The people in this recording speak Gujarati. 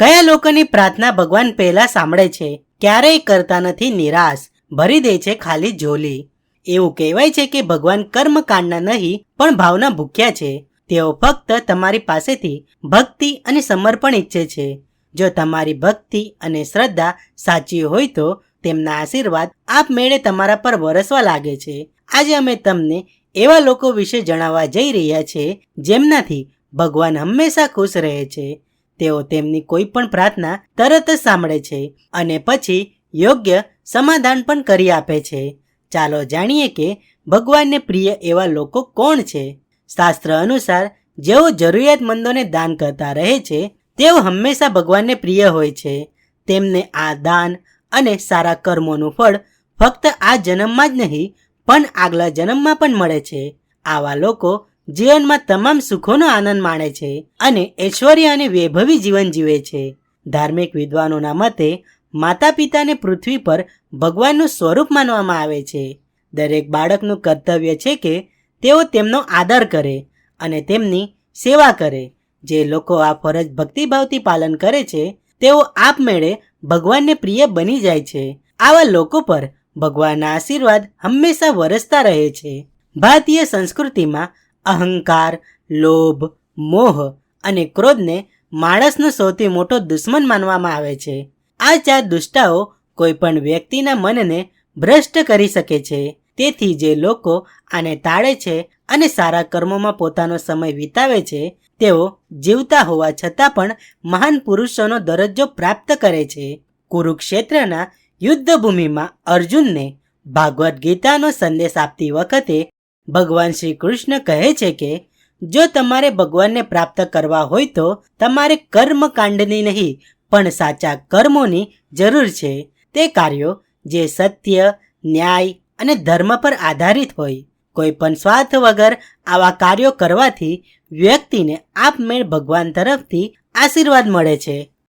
કયા લોકોની પ્રાર્થના ભગવાન પહેલા સાંભળે છે, ક્યારેય કરતા નથી નિરાશ, ભરી દે છે ખાલી ઝોલી. એવું કહેવાય છે કે ભગવાન કર્મકાંડના નહીં પણ ભાવના ભૂખ્યા છે. તેઓ ફક્ત તમારી પાસેથી ભક્તિ અને સમર્પણ ઈચ્છે છે. જો તમારી ભક્તિ અને શ્રદ્ધા સાચી હોય તો તેમના આશીર્વાદ આપમેળે તમારા પર વરસવા લાગે છે. આજે અમે તમને એવા લોકો વિશે જણાવવા જઈ રહ્યા છે જેમનાથી ભગવાન હંમેશા ખુશ રહે છે. તેઓ તેમની કોઈ પણ પ્રાર્થના તરત જ સાંભળે છે અને પછી યોગ્ય સમાધાન પણ કરી આપે છે. ચાલો જાણીએ કે ભગવાનને પ્રિય એવા લોકો કોણ છે. શાસ્ત્ર અનુસાર જેઓ જરૂરિયાતમંદોને દાન કરતા રહે છે તેઓ હંમેશા ભગવાનને પ્રિય હોય છે. તેમને આ દાન અને સારા કર્મોનું ફળ ફક્ત આ જન્મમાં જ નહીં પણ આગલા જન્મમાં પણ મળે છે. આવા લોકો જીવનમાં તમામ સુખોનો આનંદ માણે છે અને ઐશ્વર્ય અને વૈભવી જીવન જીવે છે. ધાર્મિક વિદ્વાનોના મતે માતા પિતાને પૃથ્વી પર ભગવાનનું સ્વરૂપ માનવામાં આવે છે. દરેક બાળકનું કર્તવ્ય છે કે તેઓ તેમનો આદર કરે અને તેમની સેવા કરે. જે લોકો આ ફરજ ભક્તિભાવથી પાલન કરે છે તેઓ આપમેળે ભગવાનને પ્રિય બની જાય છે. આવા લોકો પર ભગવાનના આશીર્વાદ હંમેશા વરસતા રહે છે. ભારતીય સંસ્કૃતિમાં અહંકાર, લોભ, મોહ અને ક્રોધને માણસનો સૌથી મોટો દુશ્મન માનવામાં આવે છે. આ ચાર દુષ્ટાઓ કોઈ પણ વ્યક્તિના મનને ભ્રષ્ટ કરી શકે છે. તેથી જે લોકો આને ટાળે છે અને સારા કર્મોમાં પોતાનો સમય વિતાવે છે તેઓ જીવતા હોવા છતાં પણ મહાન પુરુષોનો દરજ્જો પ્રાપ્ત કરે છે. કુરુક્ષેત્રના યુદ્ધભૂમિમાં અર્જુનને ભાગવદ્ ગીતાનો સંદેશ આપતી વખતે ભગવાન શ્રી કૃષ્ણ કહે છે કે જો તમારે ભગવાનને પ્રાપ્ત કરવા હોય તો તમારે કર્મકાંડની નહીં પણ સાચા કર્મોની જરૂર છે. તે કાર્યો જે સત્ય, ન્યાય અને ધર્મ પર આધારિત હોય. કોઈ પણ સ્વાર્થ વગર આવા કાર્યો કરવાથી વ્યક્તિને આપમેળ ભગવાન તરફથી આશીર્વાદ મળે છે.